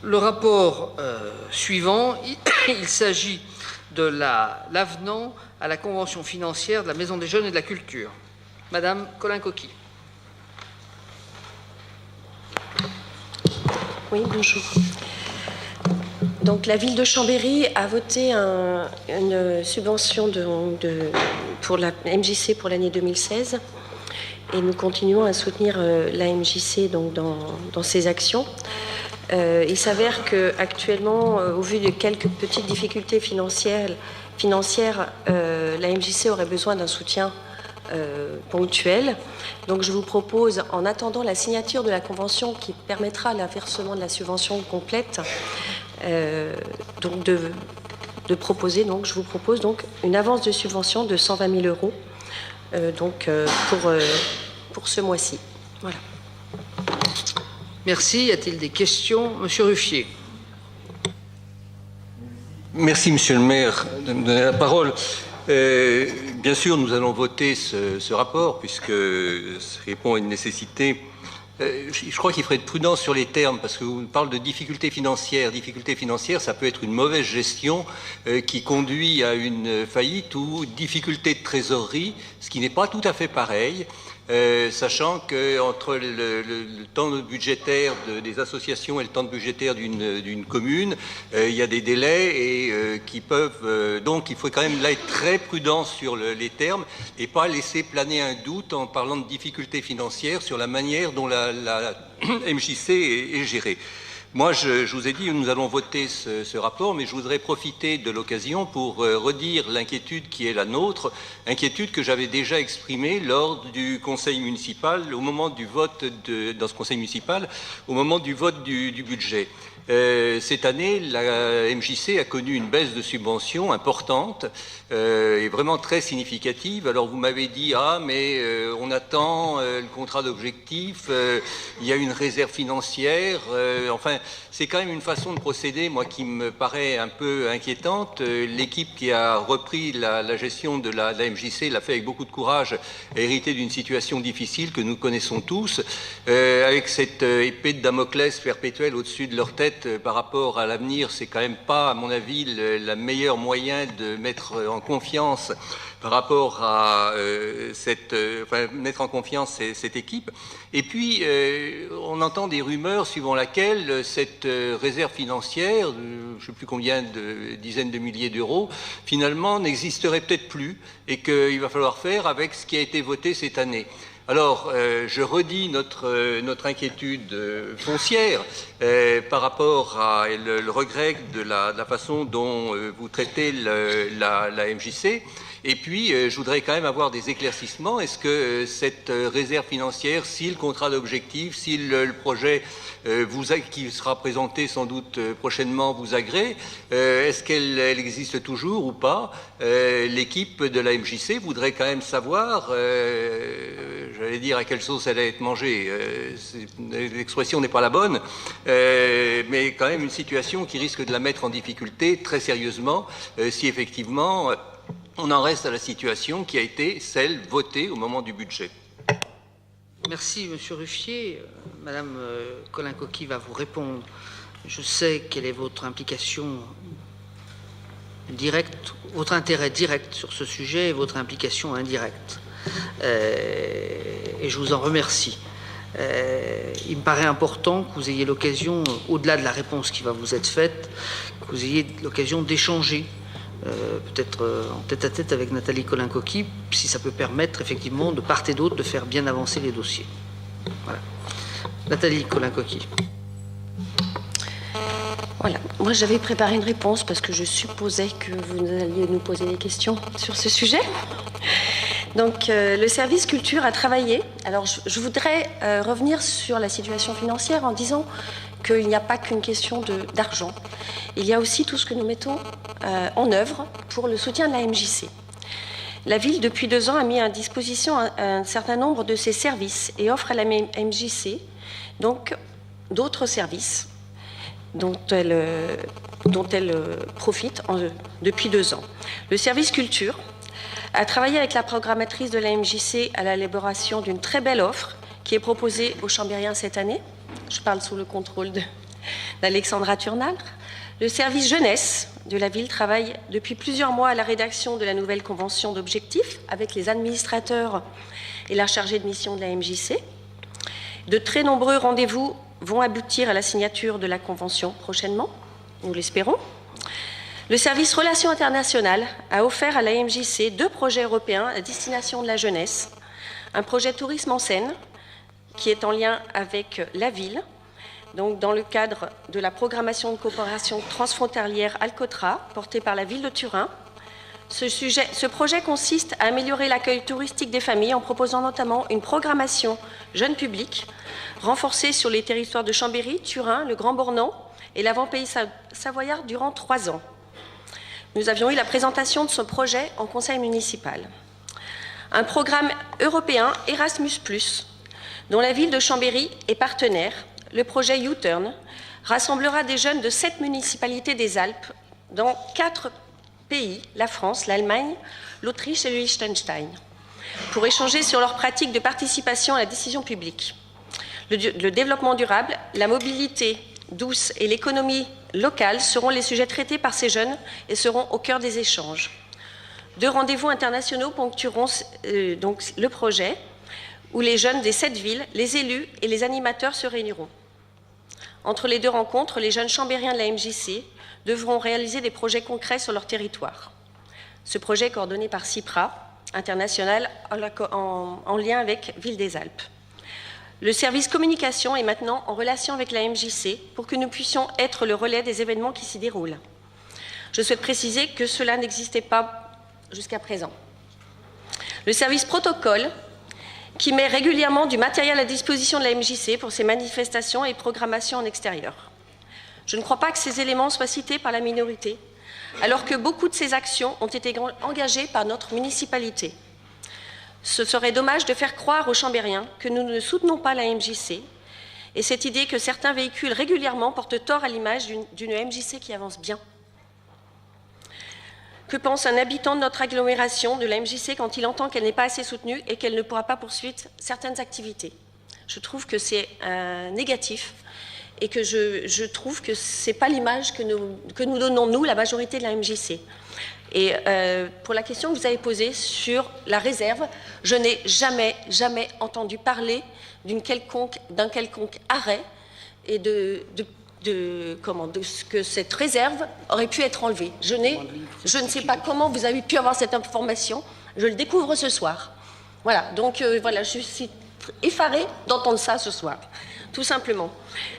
Le rapport suivant, il s'agit de l'avenant à la convention financière de la Maison des Jeunes et de la Culture. Madame Colin-Coquille. Oui, bonjour. Donc, la ville de Chambéry a voté une subvention pour la MJC pour l'année 2016 et nous continuons à soutenir la MJC donc, dans ses actions. Il s'avère qu'actuellement, au vu de quelques petites difficultés financières, la MJC aurait besoin d'un soutien ponctuel. Donc je vous propose, en attendant la signature de la convention qui permettra le versement de la subvention complète, donc de proposer, donc je vous propose donc une avance de subvention de 120 000 € pour ce mois-ci. Voilà. Merci. Y a-t-il des questions? Monsieur Ruffier. Merci, Monsieur le maire, de me donner la parole. Bien sûr, nous allons voter ce rapport, puisque ça répond à une nécessité. Je crois qu'il faudrait être prudent sur les termes, parce qu'on parle de difficultés financières. Difficultés financières, ça peut être une mauvaise gestion qui conduit à une faillite ou difficulté de trésorerie, ce qui n'est pas tout à fait pareil. Sachant qu'entre le temps budgétaire des associations et le temps budgétaire d'une commune, il y a des délais et qui peuvent... donc il faut quand même là être très prudent sur les termes et pas laisser planer un doute en parlant de difficultés financières sur la manière dont la MJC est gérée. Moi, je vous ai dit, nous allons voter ce rapport, mais je voudrais profiter de l'occasion pour redire l'inquiétude qui est la nôtre, inquiétude que j'avais déjà exprimée lors du conseil municipal, au moment du vote dans ce conseil municipal, au moment du vote du budget. Cette année, la MJC a connu une baisse de subventions importante et vraiment très significative. Alors vous m'avez dit, mais on attend le contrat d'objectif, il y a une réserve financière, enfin c'est quand même une façon de procéder, moi, qui me paraît un peu inquiétante. L'équipe qui a repris la gestion de la MJC l'a fait avec beaucoup de courage, a hérité d'une situation difficile que nous connaissons tous, avec cette épée de Damoclès perpétuelle au-dessus de leur tête par rapport à l'avenir. C'est quand même pas, à mon avis, le meilleur moyen de mettre en confiance par rapport à mettre en confiance cette équipe. Et puis, on entend des rumeurs suivant laquelle cette réserve financière, je ne sais plus combien de dizaines de milliers d'euros, finalement n'existerait peut-être plus et qu'il va falloir faire avec ce qui a été voté cette année. Alors, je redis notre inquiétude foncière par rapport à le regret de la façon dont vous traitez la MJC. Et puis, je voudrais quand même avoir des éclaircissements. Est-ce que cette réserve financière, si le contrat d'objectif, si le projet qui sera présenté sans doute prochainement vous agrée, est-ce qu'elle existe toujours ou pas? L'équipe de la MJC voudrait quand même savoir, j'allais dire à quelle sauce elle allait être mangée, l'expression n'est pas la bonne, mais quand même une situation qui risque de la mettre en difficulté très sérieusement si effectivement on en reste à la situation qui a été celle votée au moment du budget. Merci, Monsieur Ruffier. Madame Colin-Coquille va vous répondre. Je sais quelle est votre implication directe, votre intérêt direct sur ce sujet et votre implication indirecte. Et je vous en remercie. Il me paraît important que vous ayez l'occasion, au-delà de la réponse qui va vous être faite, que vous ayez l'occasion d'échanger peut-être en tête-à-tête avec Nathalie Colin-Coquille, si ça peut permettre effectivement de part et d'autre de faire bien avancer les dossiers. Voilà. Nathalie Colin-Coquille. Voilà. Moi, j'avais préparé une réponse parce que je supposais que vous alliez nous poser des questions sur ce sujet. Donc, le service culture a travaillé. Alors, je voudrais revenir sur la situation financière en disant qu'il n'y a pas qu'une question d'argent. Il y a aussi tout ce que nous mettons en œuvre pour le soutien de la MJC. La ville, depuis 2 ans, a mis à disposition un certain nombre de ses services et offre à la MJC donc d'autres services dont elle profite depuis 2 ans. Le service culture a travaillé avec la programmatrice de la MJC à l'élaboration d'une très belle offre qui est proposée aux Chambériens cette année. Je parle sous le contrôle d'Alexandra Turnal. Le service jeunesse de la ville travaille depuis plusieurs mois à la rédaction de la nouvelle convention d'objectifs avec les administrateurs et la chargée de mission de la MJC. De très nombreux rendez-vous vont aboutir à la signature de la convention prochainement, nous l'espérons. Le service Relations internationales a offert à la MJC 2 projets européens à destination de la jeunesse. Un projet tourisme en Seine, qui est en lien avec la ville, donc dans le cadre de la programmation de coopération transfrontalière Alcotra, portée par la ville de Turin. Ce projet consiste à améliorer l'accueil touristique des familles en proposant notamment une programmation jeune public renforcée sur les territoires de Chambéry, Turin, le Grand Bornand et l'avant-pays savoyard durant 3 ans. Nous avions eu la présentation de ce projet en conseil municipal. Un programme européen Erasmus+, dont la ville de Chambéry est partenaire, le projet U-Turn, rassemblera des jeunes de 7 municipalités des Alpes dans 4 pays, la France, l'Allemagne, l'Autriche et le Liechtenstein, pour échanger sur leurs pratiques de participation à la décision publique. Le développement durable, la mobilité douce et l'économie locale seront les sujets traités par ces jeunes et seront au cœur des échanges. 2 rendez-vous internationaux ponctueront donc le projet, où les jeunes des 7 villes, les élus et les animateurs se réuniront. Entre les 2 rencontres, les jeunes chambériens de la MJC devront réaliser des projets concrets sur leur territoire. Ce projet est coordonné par CIPRA International en lien avec Ville des Alpes. Le service communication est maintenant en relation avec la MJC pour que nous puissions être le relais des événements qui s'y déroulent. Je souhaite préciser que cela n'existait pas jusqu'à présent. Le service protocole, qui met régulièrement du matériel à disposition de la MJC pour ses manifestations et programmations en extérieur. Je ne crois pas que ces éléments soient cités par la minorité, alors que beaucoup de ces actions ont été engagées par notre municipalité. Ce serait dommage de faire croire aux Chambériens que nous ne soutenons pas la MJC, et cette idée que certains véhiculent régulièrement porte tort à l'image d'une MJC qui avance bien. Que pense un habitant de notre agglomération, de la MJC, quand il entend qu'elle n'est pas assez soutenue et qu'elle ne pourra pas poursuivre certaines activités? Je trouve que c'est négatif et que je trouve que ce n'est pas l'image que nous donnons, nous, la majorité de la MJC. Et pour la question que vous avez posée sur la réserve, je n'ai jamais entendu parler d'un quelconque arrêt et de ce que cette réserve aurait pu être enlevée. Je ne sais pas comment vous avez pu avoir cette information. Je le découvre ce soir. Voilà, donc voilà, je suis effarée d'entendre ça ce soir, tout simplement.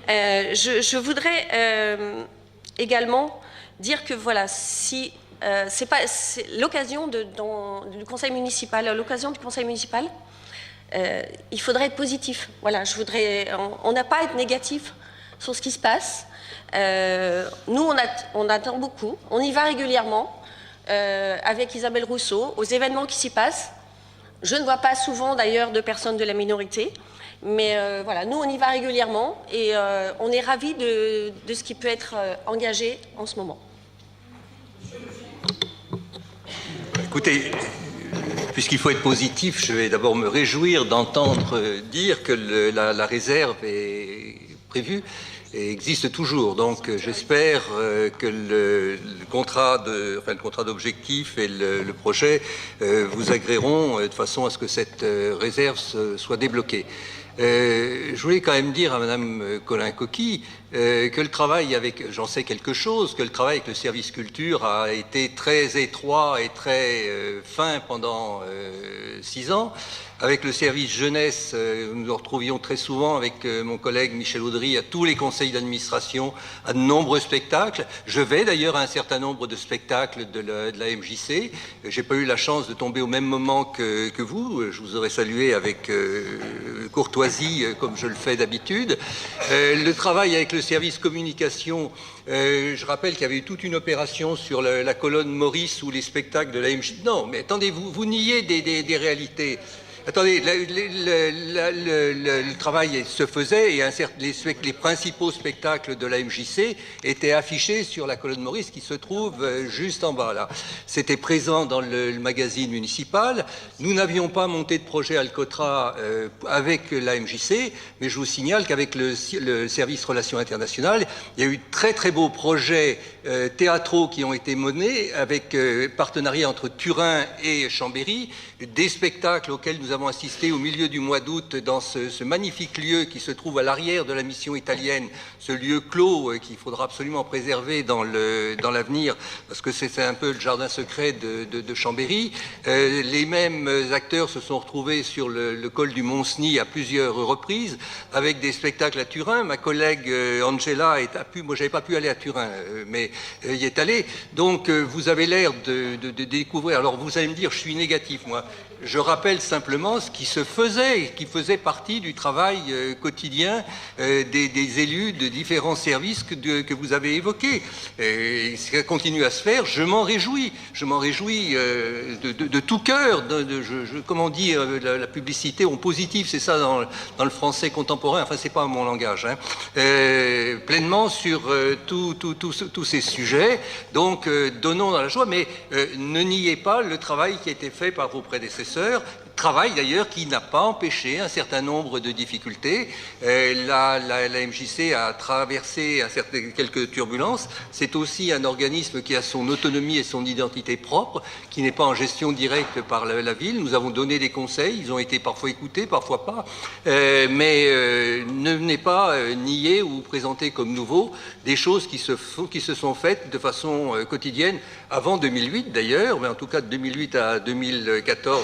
Je voudrais également dire que voilà, si c'est l'occasion du conseil municipal, il faudrait être positif. Voilà, on n'a pas à être négatif sur ce qui se passe. Nous, on attend beaucoup. On y va régulièrement avec Isabelle Rousseau aux événements qui s'y passent. Je ne vois pas souvent d'ailleurs de personnes de la minorité, mais voilà, nous on y va régulièrement et on est ravis de ce qui peut être engagé en ce moment. Écoutez, puisqu'il faut être positif, je vais d'abord me réjouir d'entendre dire que la réserve est prévue et existe toujours. Donc j'espère que le contrat d'objectif et le projet vous agréeront de façon à ce que cette réserve soit débloquée. Je voulais quand même dire à Madame Colin-Coquille que le travail avec, j'en sais quelque chose, que le travail avec le service culture a été très étroit et très fin pendant 6 ans. Avec le service jeunesse, nous nous retrouvions très souvent avec mon collègue Michel Audry à tous les conseils d'administration, à de nombreux spectacles. Je vais d'ailleurs à un certain nombre de spectacles de la MJC. J'ai pas eu la chance de tomber au même moment que vous. Je vous aurais salué avec courtoisie, comme je le fais d'habitude. Le travail avec le service communication, je rappelle qu'il y avait eu toute une opération sur la colonne Maurice ou les spectacles de la MJC. Non, mais attendez, vous niez des réalités. Attendez, le travail se faisait et les principaux spectacles de la MJC étaient affichés sur la colonne Maurice qui se trouve juste en bas là. C'était présent dans le magazine municipal. Nous n'avions pas monté de projet Alcotra avec la MJC, mais je vous signale qu'avec le service Relations internationales, il y a eu très très beaux projets théâtraux qui ont été menés avec partenariat entre Turin et Chambéry, des spectacles auxquels nous avons assisté au milieu du mois d'août dans ce magnifique lieu qui se trouve à l'arrière de la mission italienne, ce lieu clos qu'il faudra absolument préserver dans l'avenir, parce que c'est un peu le jardin secret de Chambéry. Les mêmes acteurs se sont retrouvés sur le col du Mont-Cenis à plusieurs reprises, avec des spectacles à Turin. Ma collègue Angela moi j'avais pas pu aller à Turin, mais y est allée. Donc vous avez l'air de découvrir. Alors vous allez me dire, je suis négatif moi. Je rappelle simplement ce qui se faisait, qui faisait partie du travail quotidien des élus de différents services que vous avez évoqués. Et ça continue à se faire, je m'en réjouis. Je m'en réjouis de tout cœur. Comment dire, la publicité en positif, c'est ça dans le français contemporain, enfin c'est pas mon langage, hein. Pleinement sur tous ces sujets. Donc donnons dans la joie, mais ne niez pas le travail qui a été fait par vos prédécesseurs. Travail d'ailleurs qui n'a pas empêché un certain nombre de difficultés. La MJC a traversé quelques turbulences. C'est aussi un organisme qui a son autonomie et son identité propre, qui n'est pas en gestion directe par la ville. Nous avons donné des conseils, ils ont été parfois écoutés, parfois pas. Mais ne venez pas nier ou présenter comme nouveau des choses qui se sont faites de façon quotidienne avant 2008 d'ailleurs, mais en tout cas de 2008 à 2014.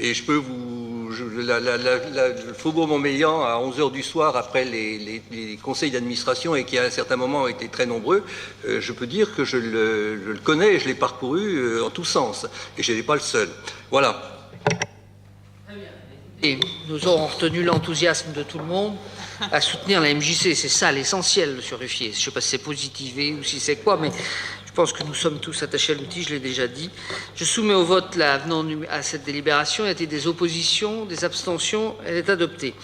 Et je peux le Faubourg Montmélian à 11h du soir après les conseils d'administration et qui à un certain moment ont été très nombreux, je peux dire que je le connais et je l'ai parcouru en tous sens. Et je n'étais pas le seul. Voilà. Et nous aurons retenu l'enthousiasme de tout le monde à soutenir la MJC. C'est ça l'essentiel, M. Ruffier. Je ne sais pas si c'est positivé ou si c'est quoi, mais je pense que nous sommes tous attachés à l'outil, je l'ai déjà dit. Je soumets au vote l'avenant à cette délibération. Y a-t-il des oppositions, des abstentions? Elle est adoptée.